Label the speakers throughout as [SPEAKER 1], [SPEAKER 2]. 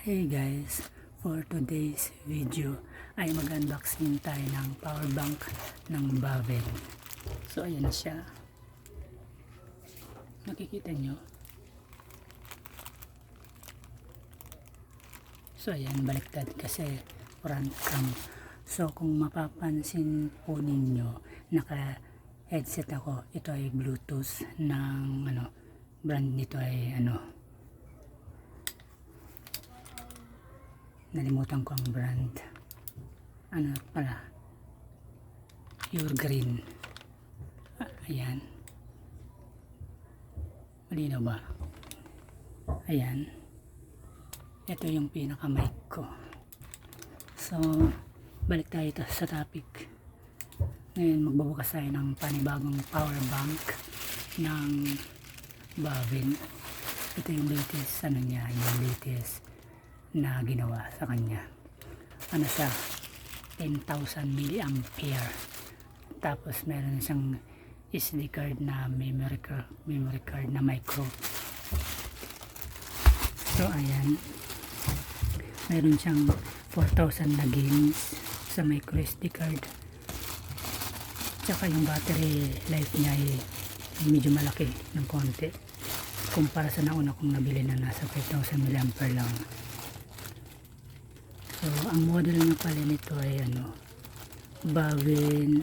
[SPEAKER 1] Hey guys, for today's video ay mag-unboxing tayo ng power bank ng Bavel. So ayan na siya. Nakikita nyo? So ayan, baliktad kasi front cam. So kung mapapansin po ninyo, naka headset ako. Ito ay Bluetooth ng brand nito ay nalimutan ko ang brand. Pure Green. Ayan. Malinaw ba? Ayan. Ito yung pinaka mic ko. So, balik tayo sa topic. Ngayon, magbubukas tayo ng panibagong power bank ng Bavel. Ito yung latest, yung latest na ginawa sa kanya. Siya, 10,000 mAh. Tapos meron siyang SD card na memory card na micro. So ayan, meron siyang 4,000 na games sa micro SD card. Tsaka yung battery life niya ay medyo malaki ng konti kumpara sa nauna kong nabili na nasa 5,000 mAh lang. So, ang model nga pala nito ay Bavel,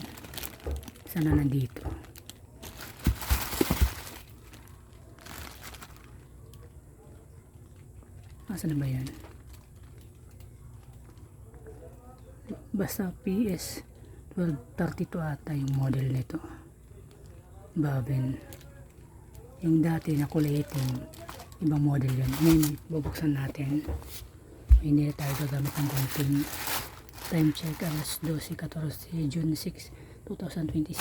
[SPEAKER 1] sana nandito. Asan na ba yan? Basta PS 1232 ata yung model nito. Bavel. Yung dati na kulay itim, ibang model yun. Ngayon, bubuksan natin. Hindi na tayo gagamit ng konting. Time check, alas 12:14, June 6, 2026.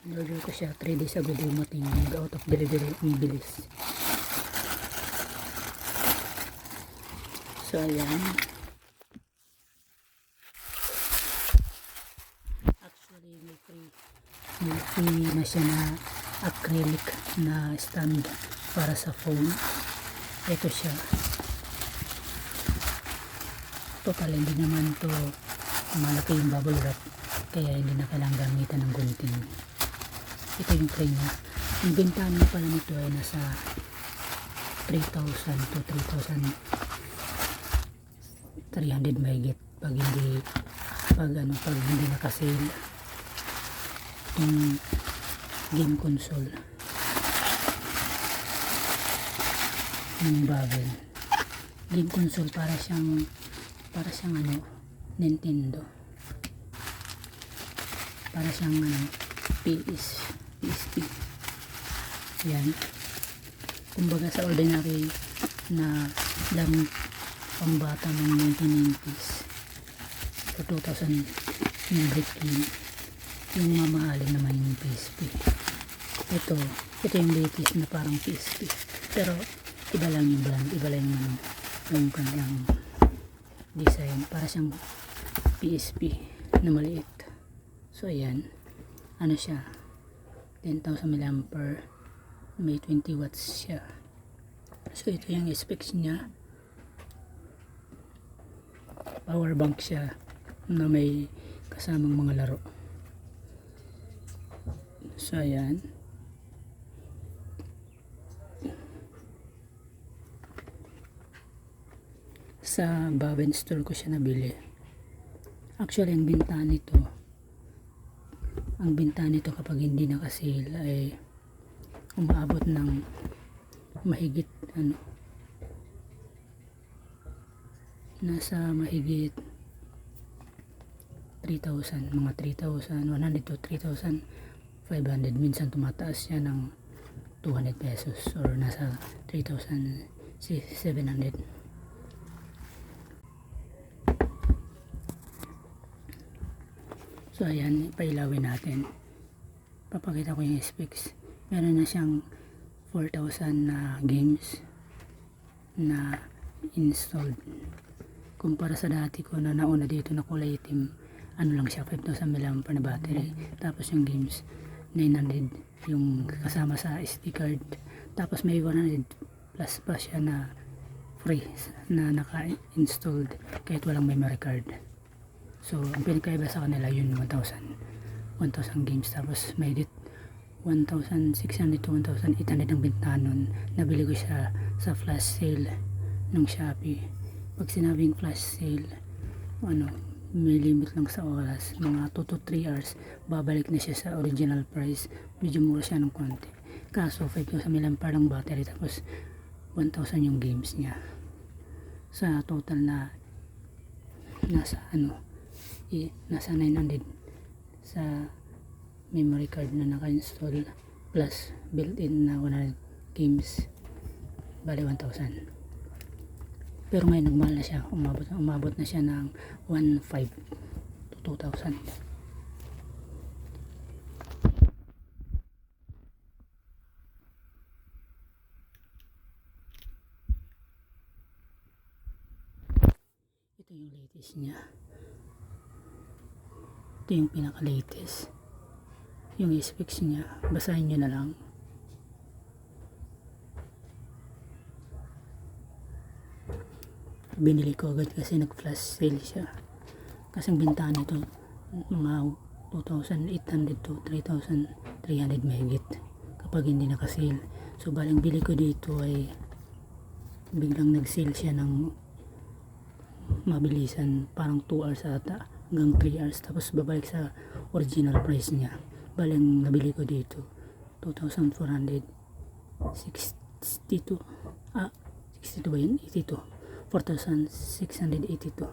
[SPEAKER 1] In-order ko siya 3 days ago, dumating, out of delivery, ang bilis. So ayan, actually may free na siya na acrylic na stand para sa phone. Ito siya. Total hindi naman to malaki yung bubble wrap, kaya hindi na kailangang gamitan ng gunting. Ito yung frame niya. Ang bentahan niya pala nito ay nasa 3,000 to 3,300 mahigit pag hindi nakasale yung game console ng Bavel. Game console para siyang Nintendo, para siyang PSP. Yan, kumbaga sa ordinary na lamang pambata ng 1990s o 2000 yung brick game. Yung mamahalin naman yung PSP. Ito yung latest na parang PSP, pero iba lang yung brand, iba lang yung kanyang design, para siyang PSP na maliit. So ayan, siya, 10,000 mAh, may 20 watts siya. So ito yung specs niya. Power bank siya na may kasamang mga laro. So ayan, sa Bavel store ko siya nabili. Actually ang binta nito kapag hindi nakasale ay umaabot ng mahigit nasa mahigit 3,000, mga 3,100 to 3,500. Minsan tumataas siya ng 200 pesos or nasa 3,700. So ayan, pailawin natin. Papakita ko yung specs. Meron na siyang 4,000 na games na installed. Kumpara sa dati ko na nauna dito na kulay itim ano lang siya, 5,000 mAh na battery. Tapos yung games 900 yung kasama sa SD card. Tapos may 100 plus pa siya na free na naka-installed kahit walang memory card. So ang pinakaiba sa kanila yun 1,000 games. Tapos may 1,600 to 1,800 ang bentahan nun. Nabili ko siya sa flash sale ng Shopee. Pag sinabing flash sale, may limit lang sa oras, mga 2 to 3 hours babalik na siya sa original price. Medyo mura siya ng konti, kaso 5,000 mAh lang battery, tapos 1,000 yung games niya. Sa total na nasa nasa 900 sa memory card na naka-install plus built-in na 100 games, bali 1,000. Pero ngayon nagmahal na siya, umabot na siya ng 1,500 to 2,000. Ito yung latest niya. Ito yung pinaka-latest. Yung specs niya, basahin nyo na lang. Binili ko agad kasi nag-flash sale siya. Kasi ang bintahan nito mga 2,800 to 3,300 mahigit kapag hindi naka-sale. So balang bili ko dito ay biglang nag-sale siya ng mabilisan, parang 2 hours ata hanggang 3 hours, tapos babalik sa original price niya. Balang nabili ko dito 2,462 62 ba yun? 82 4,682.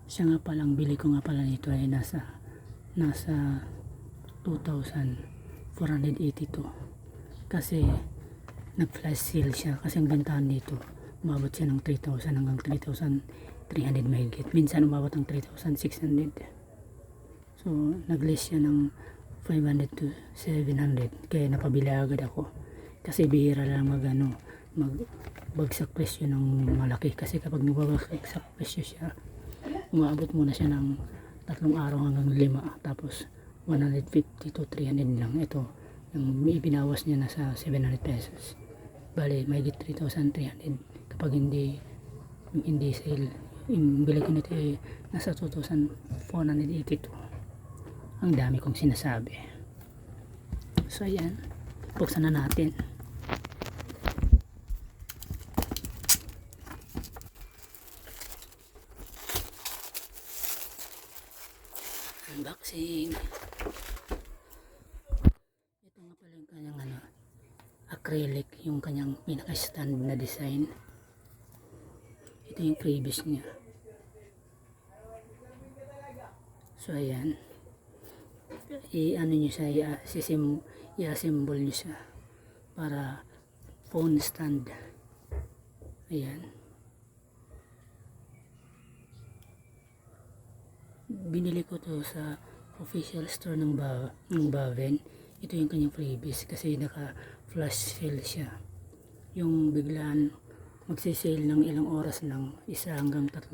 [SPEAKER 1] Siya nga palang bili ko nga pala nito ay nasa 2,482 kasi nag-flash sale siya. Kasi ang bentahan dito umabot siya ng 3,000 hanggang 3,300 mahigit, minsan umabot ng 3,600. So nag-less siya ng 500 to 700, kaya napabili agad ako kasi bihira lang magbagsak presyo ng malaki. Kasi kapag nagbabagsak presyo siya, umaabot muna siya ng 3 araw hanggang 5, tapos 150 to 300 lang. Ito yung ibinawas niya na sa 700 pesos, bali may 3,300 kapag hindi sale. Yung bili ko nito ay nasa 2,482. Ang dami kong sinasabi. So ayan, buksan na natin. Unboxing. Ito nga pala yung kanyang acrylic, yung kanyang pinaka-stand na design. Ito yung freebies niya. So ayan, nyo siya, i-assemble nyo siya para phone stand. Ayan, binili ko to sa official store ng Baven. Ito yung kanyang freebies kasi naka flash sale siya. Yung biglaan magsisale ng ilang oras lang, 1 hanggang 3,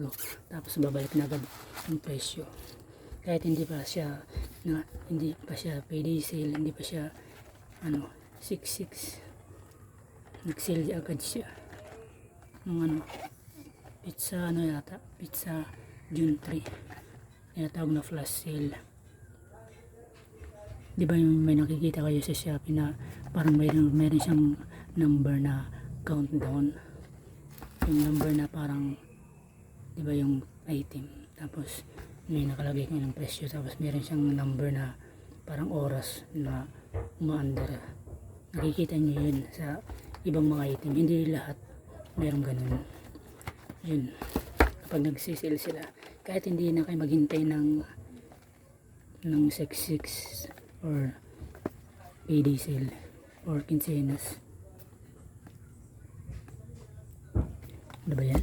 [SPEAKER 1] tapos babalik na agad yung presyo. Kahit hindi pa siya payday sale, hindi pa siya 6/6, nag-sale agad siya ng pizza pizza June 3, tinatawag na flash sale. Di ba yung may nakikita kayo sa Shopee na parang mayroon siyang number na countdown, yung number na parang, di ba yung item, tapos may nakalagay ko ng presyo, tapos meron siyang number na parang oras na umaandar. Nakikita nyo yun sa ibang mga item, hindi lahat meron ganun. Yun, kapag nagsisale sila, kahit hindi na kayo maghintay ng 6/6 or payday sale or quincenas. Ano ba yan?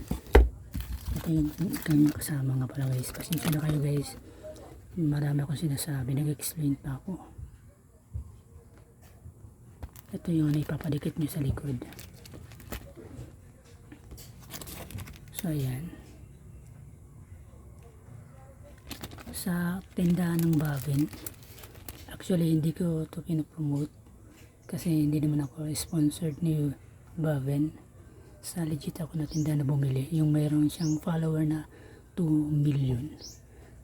[SPEAKER 1] Ito yung kanyang kasama nga pala guys. Pasensya na kayo guys, marami akong sinasabi, nag-explain pa ako. Ito yung ipapadikit nyo sa likod. So ayan, sa tindahan ng Baven. Actually hindi ko ito pinopromote kasi hindi naman ako sponsored ni Baven. Sa legit ako na tindahan na bumili, yung mayroon siyang follower na 2 million,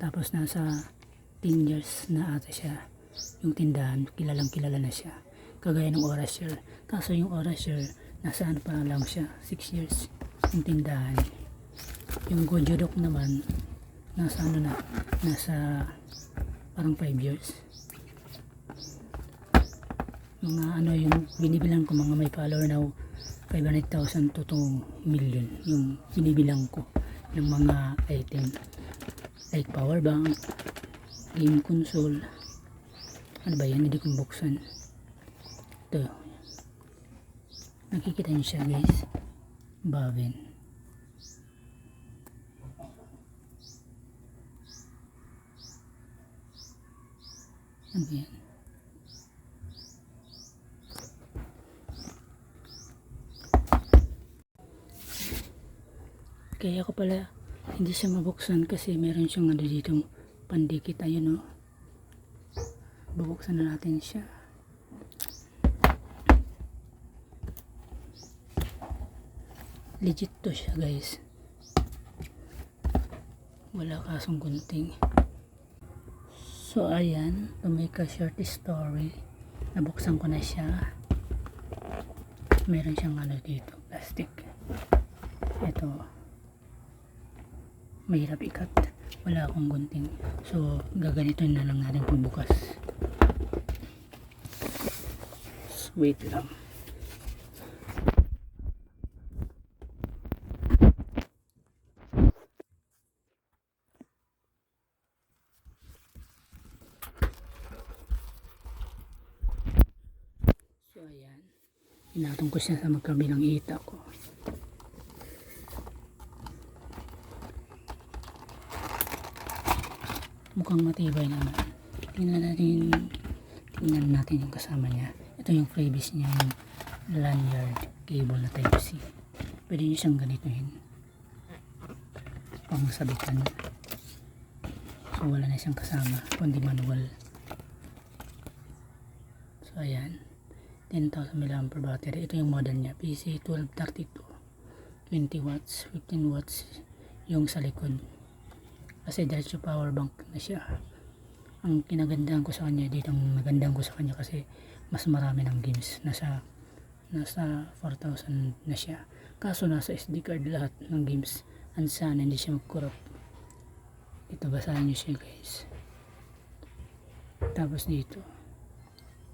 [SPEAKER 1] tapos nasa 10 years na ata siya yung tindahan, kilalang kilala na siya, kagaya ng Orasure. Kaso yung Orasure nasa ano pa lang siya, 6 years yung tindahan. Yung Gojodok naman nasa ano na, nasa parang 5 years. Mga ano yung binibilang ko, mga may follower na 500,000 to 2 million yung binibilang ko ng mga item like power bank, game console. Ano ba yan, hindi kong buksan. Ito, nakikita nyo siya guys, Baven. Ano ba yan? Kaya ako pala hindi siya mabuksan kasi meron siyang ano ditong pandikit. Ayun o, bubuksan na natin siya. Legit to siya guys, wala kasong gunting. So ayan, to make a short story, nabuksan ko na siya. Meron siyang ano dito, plastic. Ito, mahirap ikat, wala akong gunting, so gaganito na lang natin pagbukas. Wait lang. So ayan, pinatong ko siya sa magkabilang hita ko. Mukhang matibay naman. Tingnan natin yung kasama niya. Ito yung freebies niya, yung lanyard cable na type C. Pwede nyo siyang ganituhin, pang sabitan. So wala na siyang kasama kundi manual. So ayan, 10,000 mAh battery. Ito yung model niya, PC1232, 20 watts, 15 watts yung sa likod. Kasi diretso power bank na siya. Ang kinagandaan ko sa kanya dito, ang nagandaan ko sa kanya kasi mas marami ng games. Nasa 4,000 na siya. Kaso nasa SD card lahat ng games. And sana hindi siya mag-corrupt. Ito, basahin nyo siya guys. Tapos dito,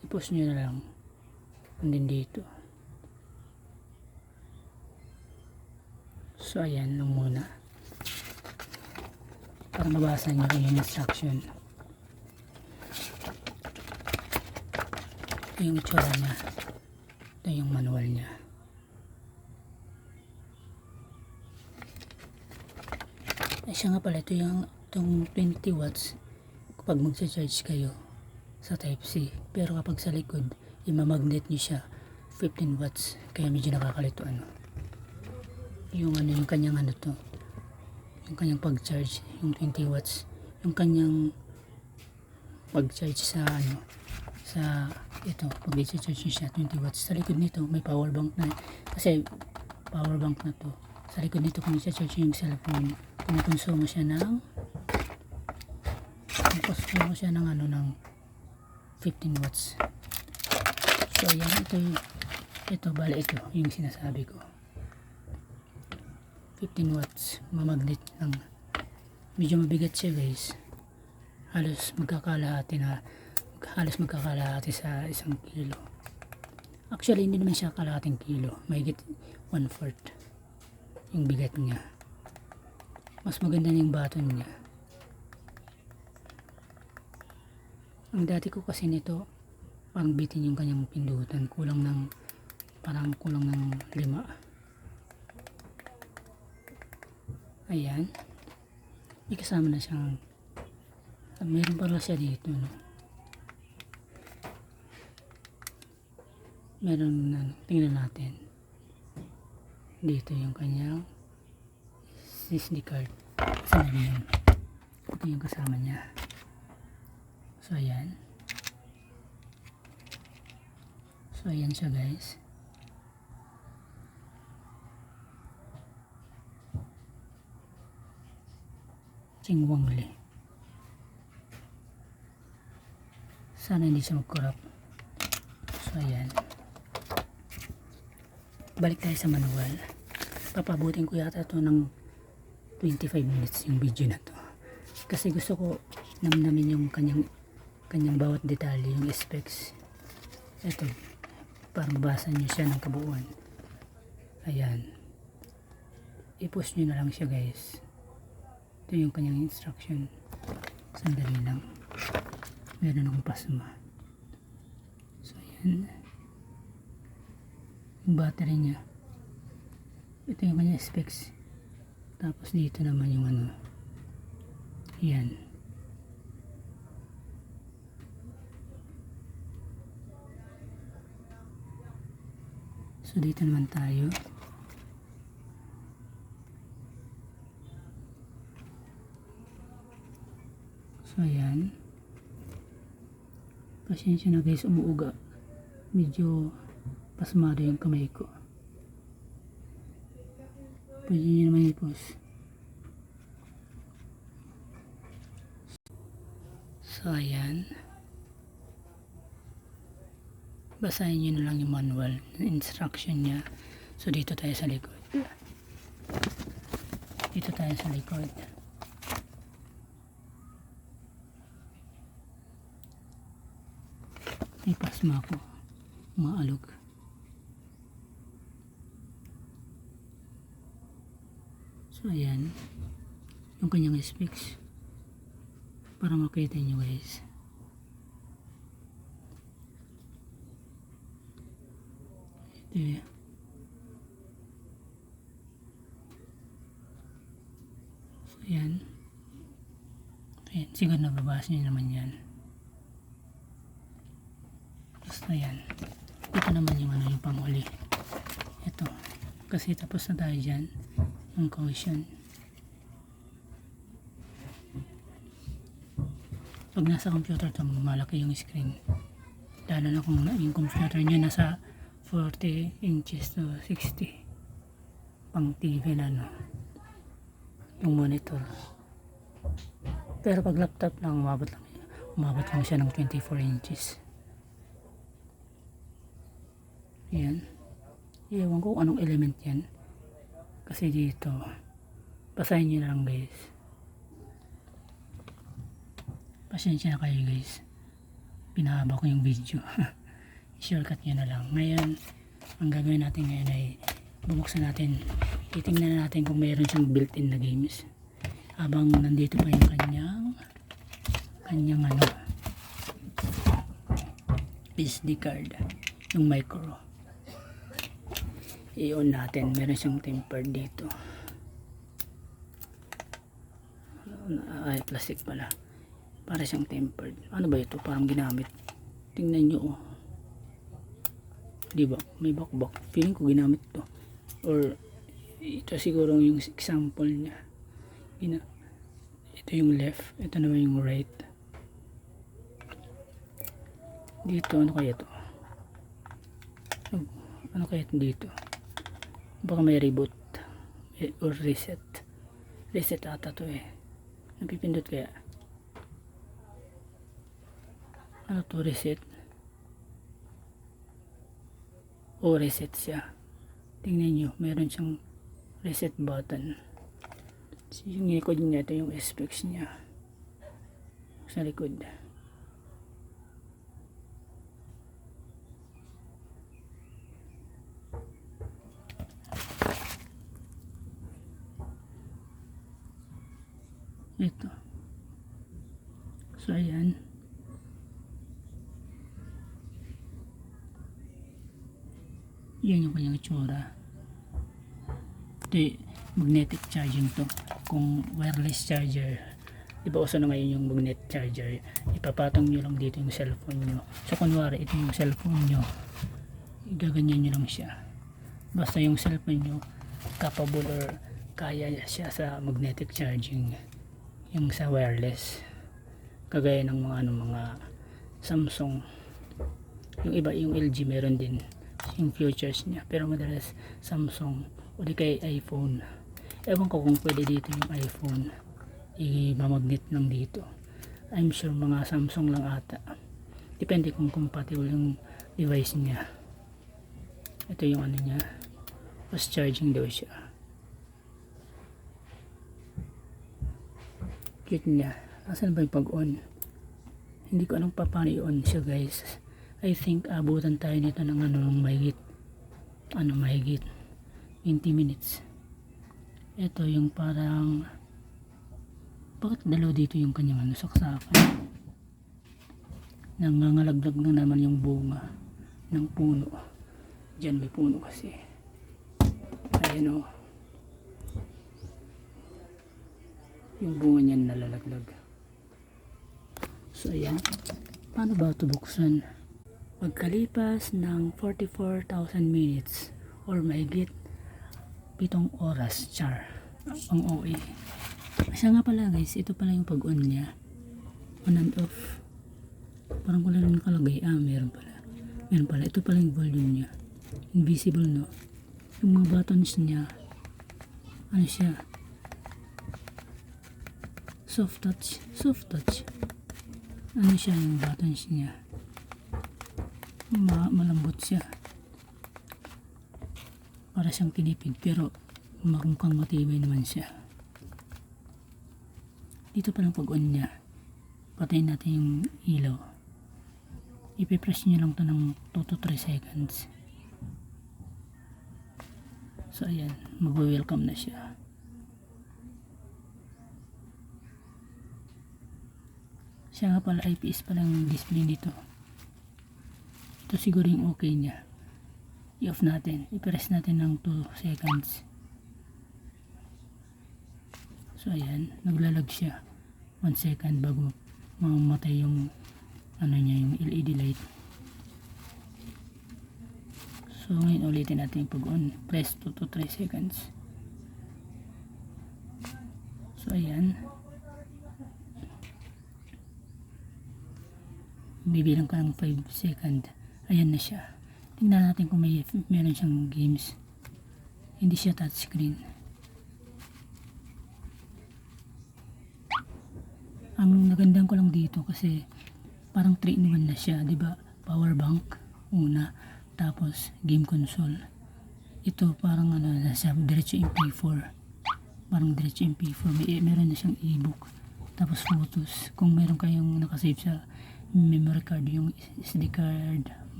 [SPEAKER 1] i-post nyo na lang. And then dito. So ayan lang muna, para mabasa nyo yung instruction. Ito yung itsura niya. Ito yung manual niya. Ay siya nga pala, ito yung itong 20 watts kapag magsa-charge kayo sa type C. Pero kapag sa likod, imamagnet nyo siya 15 watts. Kaya medyo nakakalito ano. Yung ano, yung kanyang ano to, yung kanyang pag-charge, yung 20 watts, yung kanyang pag-charge sa ano, sa ito, pag i-charge nyo siya 20 watts. Sa likod nito may power bank na, kasi power bank na to. Sa likod nito kung i-charge yung cellphone, kumukonsumo siya ng ano, ng 15 watts. So ayan, ito bali, ito yung sinasabi ko, 15 watts, mamagnet lang. Medyo mabigat siya guys, halos magkakalahati sa 1 kilo. Actually hindi naman siya kalahating kilo, mahigit 1/4 yung bigat niya. Mas maganda na yung button niya. Ang dati ko kasi nito, parang bitin yung kanyang pindutan, kulang ng 5. Ayan, may kasama na siyang, meron pala siya dito, no? Meron na, tingnan natin dito yung kanyang SD card. Saan na yun? Ito yung kasama niya. So ayan. So ayan siya guys. Chingwangli. Sana hindi siya mag-corrupt. So ayan. Balik tayo sa manual. Papabutin ko yata ito ng 25 minutes yung video na to. Kasi gusto ko namnamin yung kanyang bawat detalye, yung specs. Ito, para mabasa nyo siya ng kabuuan. Ayan. I-post nyo na lang siya guys. Ito yung kanyang instruction. Sandali lang. Meron akong pasma. So ayan. Yung battery niya. Ito yung kanyang specs. Tapos dito naman yung ano. Yan. So dito naman tayo. So ayan. Pasensya na guys, umuuga. Medyo pasmado yung kamay ko. Pwede nyo naman i-post. So ayan. Basahin nyo na lang yung manual, instruction niya. So dito tayo sa likod. Dito tayo sa likod. May pasma ko. Maalog. So ayan. Yung kanyang specs. Para makita nyo guys. Ito yun. So ayan. Ayan. Siguro nababasa nyo naman yan. Basta yan. Ito naman yung ano, yung panghuli. Ito. Kasi tapos na tayo dyan. Yung caution. Pag nasa computer to, malaki yung screen. Lalo na kung yung computer nyo nasa 40 inches to 60. Pang TV na no. Yung monitor. Pero pag laptop lang, umabot lang siya ng 24 inches. Yan. Ewan ko anong element yan. Kasi dito, basahin nyo na lang guys. Pasensya na kayo guys. Pinahaba ko yung video. Shortcut nyo na lang. Ngayon, ang gagawin natin ngayon ay bubuksan natin. Titingnan natin kung mayroon siyang built-in na games. Habang nandito pa yung kanyang ano, SD card. Yung micro. I-on natin. Meron siyang tempered dito. Ay, plastic pala. Para siyang tempered. Ano ba ito? Parang ginamit. Tingnan nyo oh. Diba? May bakbak. Feeling ko ginamit to. Or ito siguro yung example niya. Ito yung left. Ito naman yung right. Dito ano kaya to? Ano kaya dito? Baka may reboot or reset. Reset ata to eh. Napipindot kaya? Ano to, reset? O reset siya. Tingnan nyo, meron siyang reset button. So, yung likod niya, ito yung specs niya. Sa likod. Ito. So ayan. Yan yung kanyang itsura. Ito magnetic charging to. Kung wireless charger, di ba uso na ngayon yung magnet charger, ipapatong nyo lang dito yung cellphone nyo. So kunwari ito yung cellphone nyo, gaganyan nyo lang siya. Basta yung cellphone nyo capable or kaya siya sa magnetic charging. yung sa wireless, kagaya ng mga Samsung. Yung iba, yung LG meron din yung features niya, pero madalas Samsung o di kay iPhone. Ewan ko kung pwede dito yung iPhone i-magnet lang dito. I'm sure mga Samsung lang ata, depende kung compatible yung device niya. Ito yung ano niya, fast charging daw siya. Cute niya. Asan ba yung pag-on? Hindi ko anong paano i-on siya, guys. I think abutan tayo nito ng mahigit 20 minutes. Ito yung parang, bakit dalaw dito yung kanyang saksakan? Nangangalaglag na naman yung bunga ng puno. Diyan may puno kasi. Ayan o. Yung bunga niyan nalalaglag. So ayan. Paano ba ito buksan? Pagkalipas ng 44,000 minutes or mahigit 7 oras, char, ang OA. Siya nga pala, guys, ito pala yung pag-on niya. On and off. Parang wala lang nakalagay. Meron pala. Meron pala. Ito pala yung volume niya. Invisible, no? Yung mga buttons niya, ano siya? Soft touch. Ano siya yung buttons niya? Malambot siya. Para siyang kinipid, pero mukhang matibay naman siya. Dito palang pag-on niya. Patayin natin yung ilaw. Ipipress nyo lang to ng 2 to 3 seconds. So ayan, mag-welcome na siya. Siya nga pala, IPS pala yung display dito. Ito siguro yung okay niya. I-off natin. I-press natin ng 2 seconds. So ayan, naglalag siya. 1 second bago mamatay yung niya, yung LED light. So ngayon ulitin natin yung pag-on. Press 2 to 3 seconds. So ayan. Bibilang ka ng 5 second. Ayan na siya. Tingnan natin kung meron siyang games. Hindi siya touchscreen. Ang nagandang ko lang dito kasi parang 3-in-1 na siya, 'di ba? Power bank una, tapos game console. Ito parang nasa diretso MP4. Parang diretso MP4. Meron na siyang e-book. Tapos photos. Kung meron kayong nakasave sa memory card, yung SD card,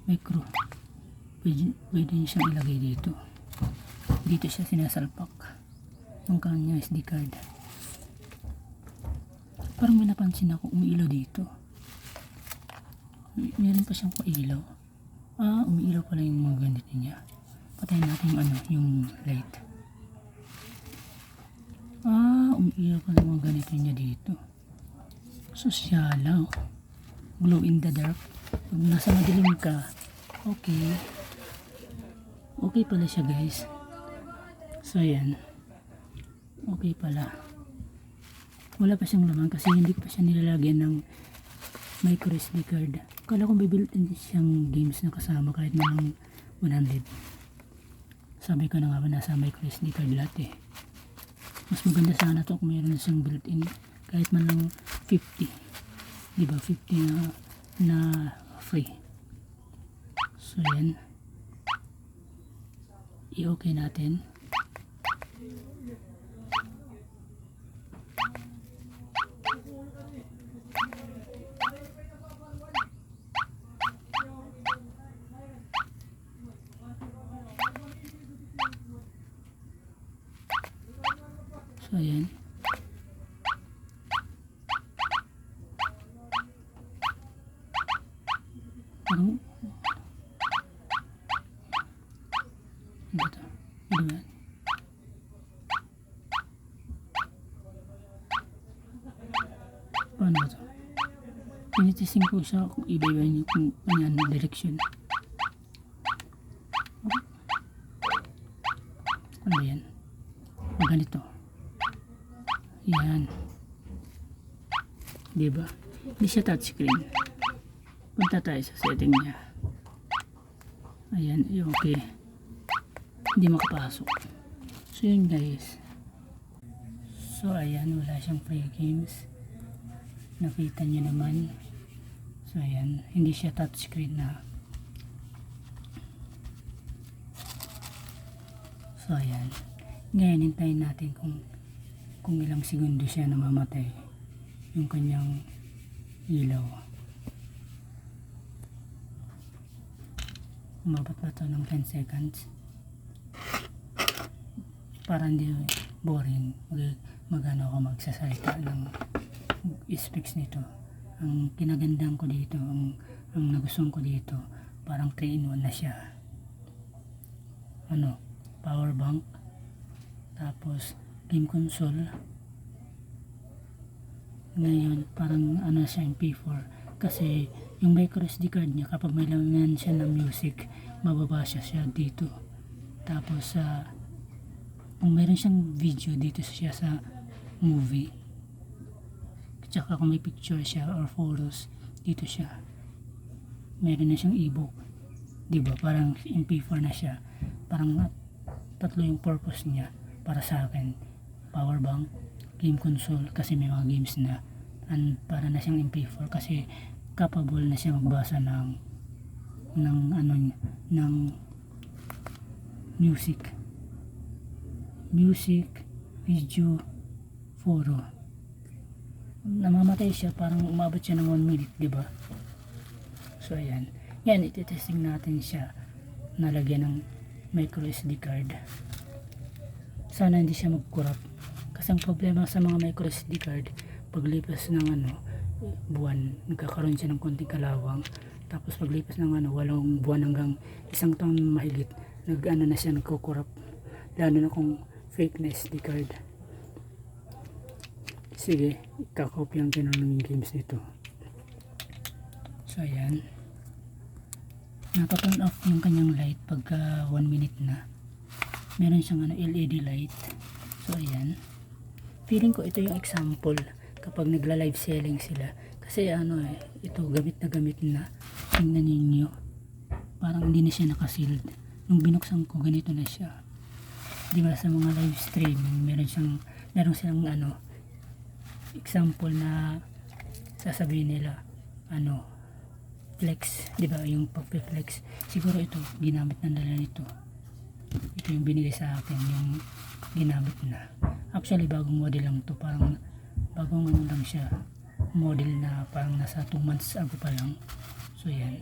[SPEAKER 1] micro, pwede nyo siyang ilagay dito. Dito siya sinasalpak yung kanyang SD card. Parang may napansin ako umiilaw dito. Meron pa siyang pailaw. Umiilaw pala yung mga ganito niya. Patayin natin yung light. Umiilaw pala yung mga ganito niya dito. Sosyalaw. Glow in the dark. Pag nasa madilim ka, okay pala siya, guys. So ayan, okay pala. Wala pa siyang laman kasi hindi pa siya nilalagyan ng micro SD card. Kala ko may built-in siyang games na kasama kahit nalang 100. Sabi ko na nga ba, nasa micro SD card lahat eh. Mas maganda sana to kung mayroon na siyang built-in kahit man lang 50. Diba 50 na free. So yan, i-okay natin. So yan, parang dito, diba? Paano ito? Pinitising ko siya kung iba-iba niyo kung ano direction. Ano ba yan? Ganito. Yan. Diba? Hindi siya touchscreen. Punta tayo sa setting niya. Ayan, okay. Hindi makapasok. So yun guys. So ayan, wala siyang free games. Nakita nyo naman. So ayan, hindi siya touchscreen na. So ayan. Ngayon hintayin natin kung ilang segundo siya namamatay yung kanyang ilaw. Umabot ba ito ng 10 seconds? Para hindi boring magano ako magsasalita ng speaks nito. Ang kinagandang ko dito, ang nagustuhan ko dito, parang 3-in-1 na siya. Power bank, tapos game console. Ngayon parang siya MP4, kasi yung micro SD card niya, kapag may laman siya ng music, mababa siya dito. Tapos kung meron siyang video, dito siya sa movie. Tsaka kung may picture siya or photos, dito siya. Meron na siyang ebook, diba? Parang MP4 na siya. Parang tatlo yung purpose niya para sa akin: power bank, game console, kasi may mga games na, and para na siyang MP4 kasi capable na siya magbasa ng music, video, photo. Namamatay siya, parang umabot siya ng 1 minute, diba? So ayan, yan, ititesting natin siya nalagyan ng micro SD card. Sana hindi siya mag-corrupt, kasi ang problema sa mga micro SD card, paglipas ng buwan, nagkakaroon siya ng konting kalawang. Tapos paglipas ng 8 buwan hanggang 1 taon mahigit, na siya, nagko-corrupt, lalo na kung fake na SD card. Sige, kakopyang ko ng games nito. So ayan, naka-turn off yung kanyang light pagka 1 minute na. Meron siyang LED light. So ayan, feeling ko ito yung example kapag nagla-live selling sila, kasi ito gamit na gamit na. Tingnan ninyo, parang hindi na siya nakasealed. Nung binuksan ko, ganito na siya. Diba sa mga live streaming, meron silang example na sasabihin nila flex, diba, yung pag-flex. Siguro ito ginamit na nila nito. Ito yung binigay sa akin, yung ginamit na. Actually bagong model lang to, parang bagong lang siya, model na parang nasa 2 months ago pa lang. So yan.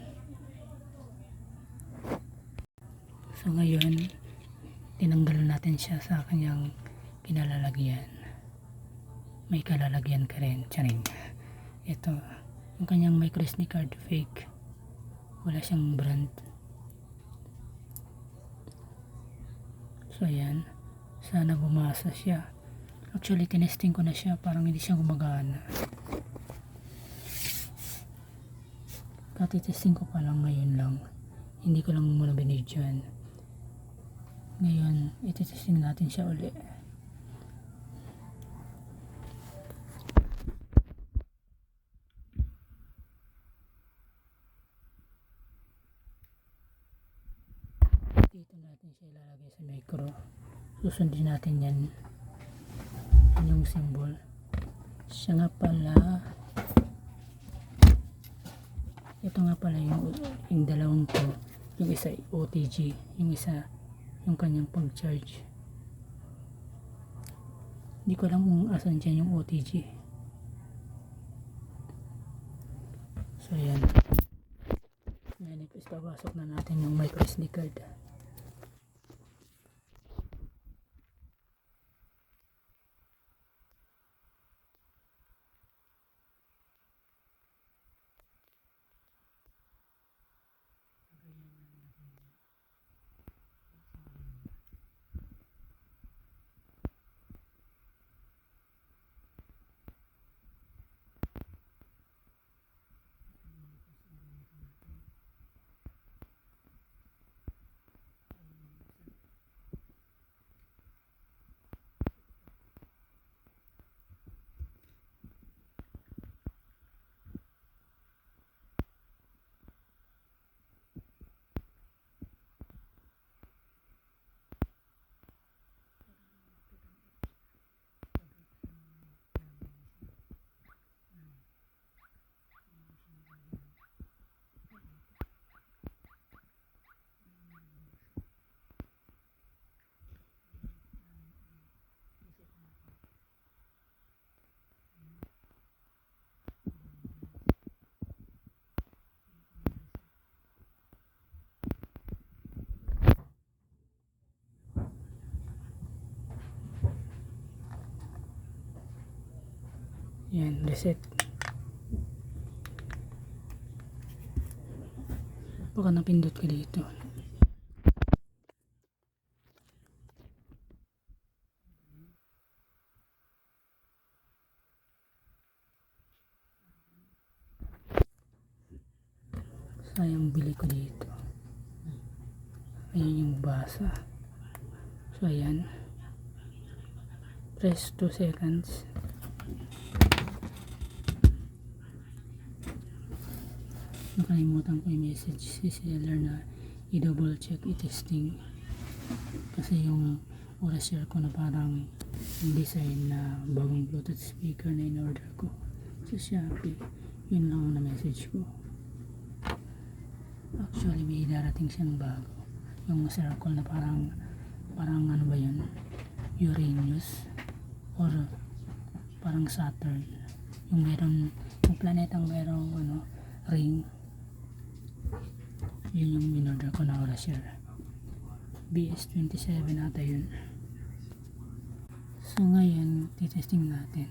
[SPEAKER 1] So ngayon, tinanggal natin siya sa kanyang pinalalagyan. May kalalagyan ka rin, charing. Ito, yung kanyang micro SD card, fake. Wala siyang brand. So ayan, sana bumasa siya. Actually, tinesting ko na siya, parang hindi siya gumagana. Katitesting ko pa lang ngayon lang. Hindi ko lang muna binidyoan. Ngayon, ititesting natin siya uli. Dito natin siya ilalagay sa micro. Susundin natin yan. Yan yung symbol. Siya nga pala, ito nga pala yung dalawang to. Yung isa OTG, yung isa yung kanyang pag-charge. Hindi ko alam kung asan dyan yung OTG. So yan. Ngayon, ipapasok na natin yung micro SD card. Yan, reset. Baka napindot ka dito. Sayang bili ko dito. Ayun yung basa. So ayan. Press 2 seconds. Nakalimutan ko yung message si seller na i-double check, i-testing. Kasi yung Orasir ko na parang design na bagong Bluetooth speaker na in-order ko sa Shopee. Yun lang ang na-message ko. Actually may darating siyang bago, yung circle na parang ano ba yun, Uranus or parang Saturn, yung meron yung planetang merong ano, ring. Yun yung in-order ko na Orasir. BS27 ata yun. So ngayon titesting natin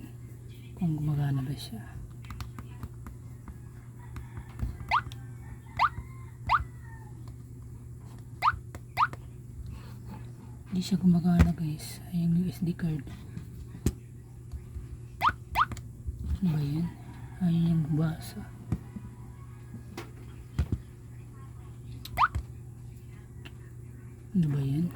[SPEAKER 1] kung gumagana ba siya. Hindi siya gumagana guys. Ayan yung SD card. Ano ba yan? Ayan yung basa. Ano ba yan?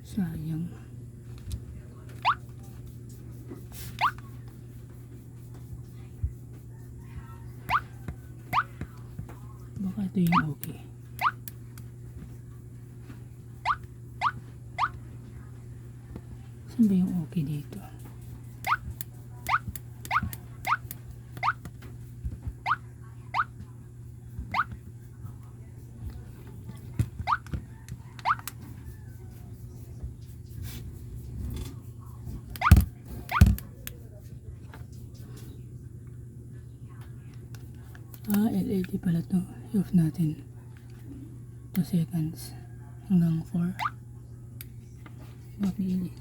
[SPEAKER 1] Sayang. Baka ito yung okay. Saan ba yung okay dito? LED pala to. I-off natin. 2 seconds. Hanggang 4. Mapili.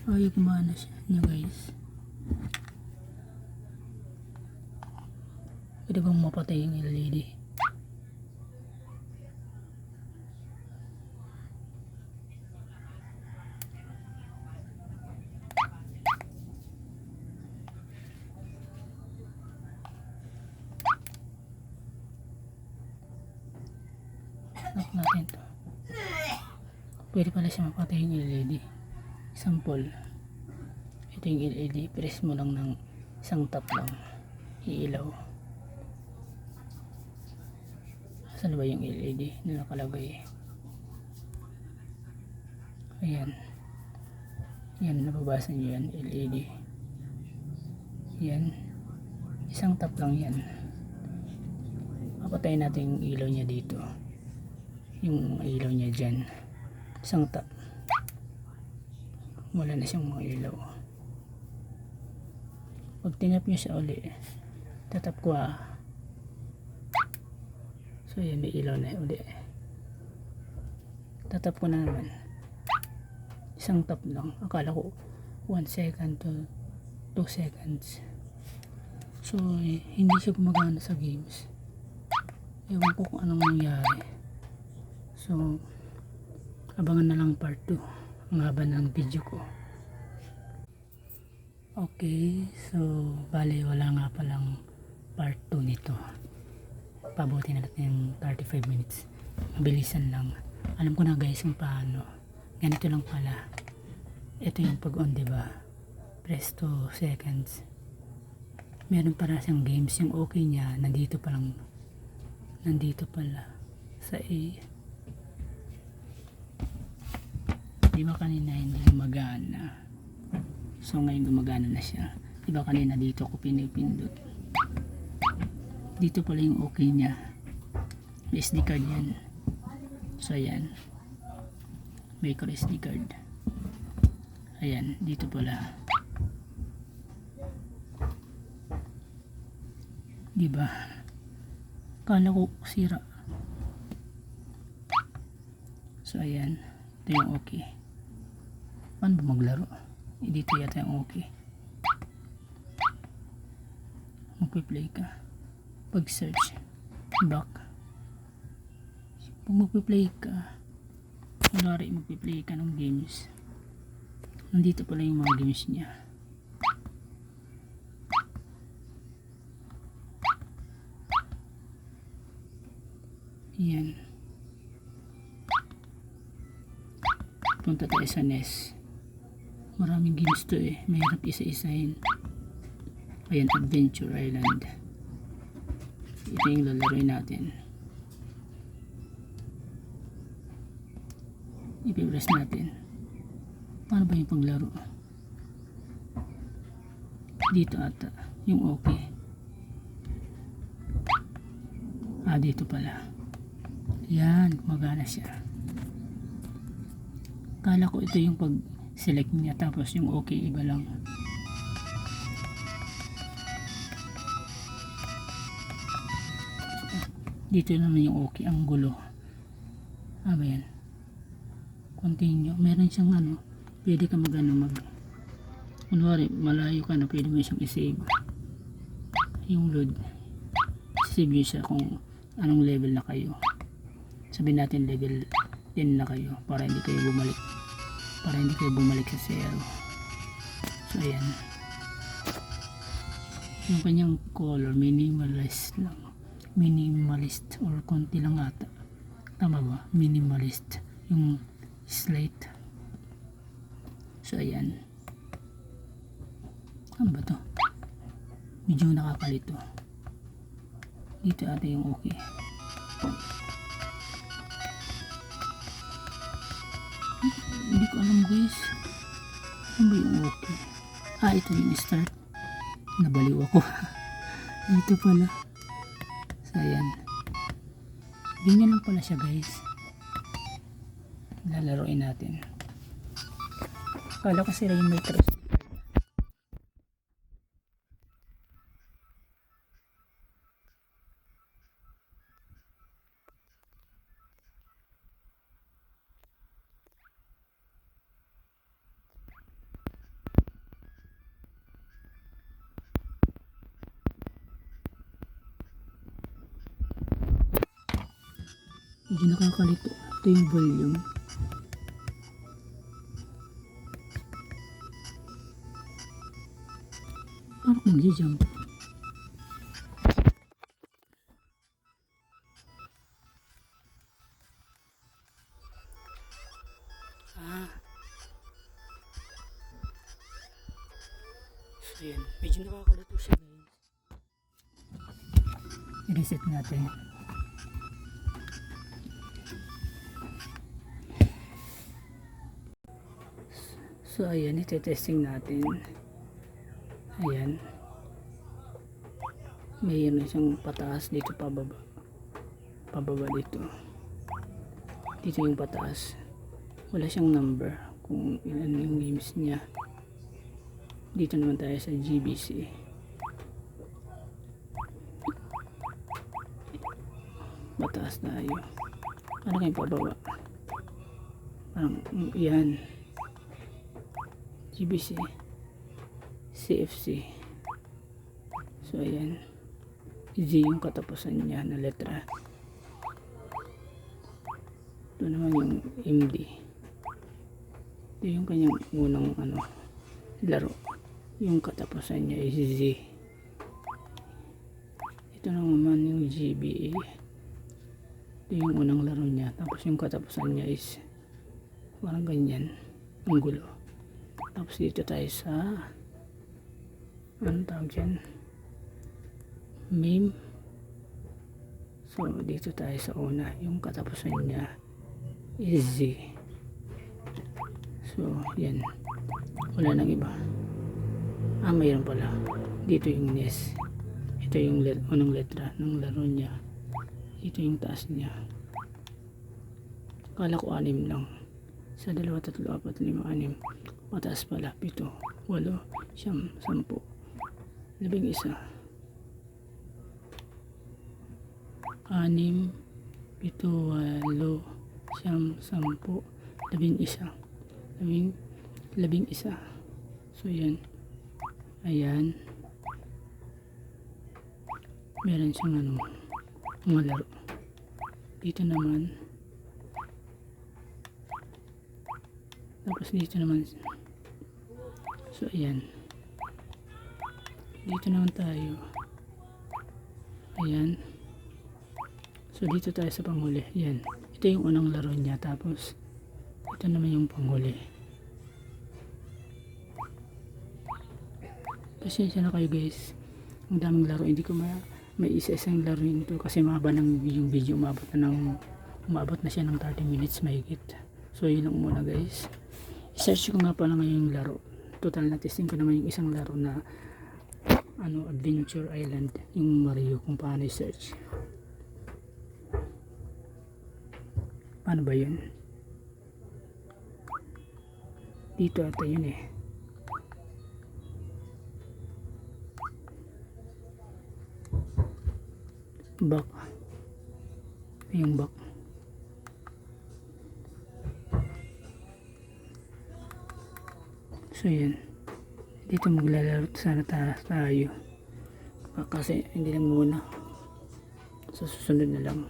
[SPEAKER 1] Ay, kumana siya niya guys. Pwede bang mapatay yung LED? Lock natin to. Pwede pala siya mapatay yung LED. Example, ito yung LED, press mo lang ng isang tap lang, iilaw. Saan ba yung LED na nakalagay? Ayan, yan, nababasa nyo yan, LED. Yan, isang tap lang yan. Papatayin natin yung ilaw niya dito, yung ilaw niya dyan. Isang tap, wala na siyang mga ilaw. Pag tinap nyo siya uli, tatap ko so yan, may ilaw na uli. Tatap ko na naman, isang tap lang. Akala ko 1 second to 2 seconds. So hindi siya gumagana sa games. Ewan ko kung anong nangyari. So abangan na lang part 2. Ang haba ng video ko. Okay, so bale wala nga palang part 2 nito. Pabuti na natin yung 35 minutes. Mabilisan lang. Alam ko na guys kung paano. Ganito lang pala. Ito yung pag-on, diba? Press 2 seconds. Meron para siyang games. Yung okay niya, nandito pa lang. Nandito pala. Sa A. Diba kanina hindi gumagana? So ngayon gumagana na siya. Diba kanina dito ko pinipindot. Dito pala yung okay niya. May SD card yan. So ayan. Micro SD card. Ayan, dito pala. Diba? Kala ko sira. So ayan, ito yung okay. Paano ba maglaro? Dito yata yung okay. Magpi-play ka. Pag search back, pag magpi-play ka, kunwari magpi-play ka ng games, nandito pala yung mga games niya. Yan. Punta tayo sa NES. Maraming games to eh. Mahirap isa-isahin. Ayan, Adventure Island. Ito yung lalaroin natin. I-press natin. Paano ba yung paglaro? Dito ata. Yung okay. Dito pala. Yan, gumagana siya. Kala ko ito yung pag-select niya tapos yung okay iba lang. Dito naman yung okay, ang gulo. Ba yan? Continue. Meron siyang ano, pwede ka kunwari, malayo ka na, pwede mo siyang i-save. Yung load. Save nyo siya kung anong level na kayo. Sabihin natin level 10 na kayo para hindi kayo bumalik sa 0. So ayan, yung kanyang color minimalist or konti lang ata, tama ba? Minimalist yung slate. So ayan, ano ba to? Medyo nakakalito. Dito ata yung okay. Hindi ko alam guys, ano ba yung okay? Ito yung start. Nabaliw ako. Dito pala. So ayan, ganyan lang pala siya guys. Lalaroin natin. Kala ko sila yung may trust. Medyo nakakalito. Ito yung volume. Parang mag-jump. So yan. Medyo nakakalito siya guys. I-reset natin. So ayan, ite-testing natin. Ayan. Mayroon siyang pataas dito, pababa. Pababa dito. Dito yung pataas. Wala siyang number kung ilan yung games niya. Dito naman tayo sa GBC. Pataas tayo. Ano kayong pababa? Parang yan. GBC, CFC. So ayan, Z yung katapusan niya na letra. Ito naman yung MD. Ito yung kanyang unang laro. Yung katapusan niya is Z. Ito naman yung GBA. Ito yung unang laro niya. Tapos yung katapusan niya is parang ganyan, ang gulo. Tapos dito tayo sa ano tawag dyan, meme. So dito tayo sa una, yung katapusan niya is Z. So yan, wala nang iba. Mayroon pala dito yung NES. Ito yung unang letra ng laro niya. Ito yung taas niya. Kala ko 6 lang. Sa 2, 3, 4, 5, 6. Mataas pala. 7, 8, 9, 10, 11, 6, 7, 8, 9, siyam, 10, 11. 11. So yan. Ayan. Meron siyang ano, mga laro. Dito naman. Tapos dito naman. So ayan. Dito naman tayo. Ayan. So dito tayo sa panghuli. Ayan. Ito yung unang laro niya. Tapos ito naman yung panghuli. Pasensya na kayo guys. Ang daming laro. Hindi ko may isa-isang laro ito kasi mahaba ng yung video. Umabot na siya ng 30 minutes mahigit. So yun lang muna guys. I-search ko nga pala ngayon yung laro. Total na testing ko naman yung isang laro na Adventure Island, yung Mario, kung paano i-search. Paano ba yun? Dito ata yun eh. Back. Yung back. So yan. Dito maglalaro sana tayo. Kasi hindi lang muna. Sa susunod na lang.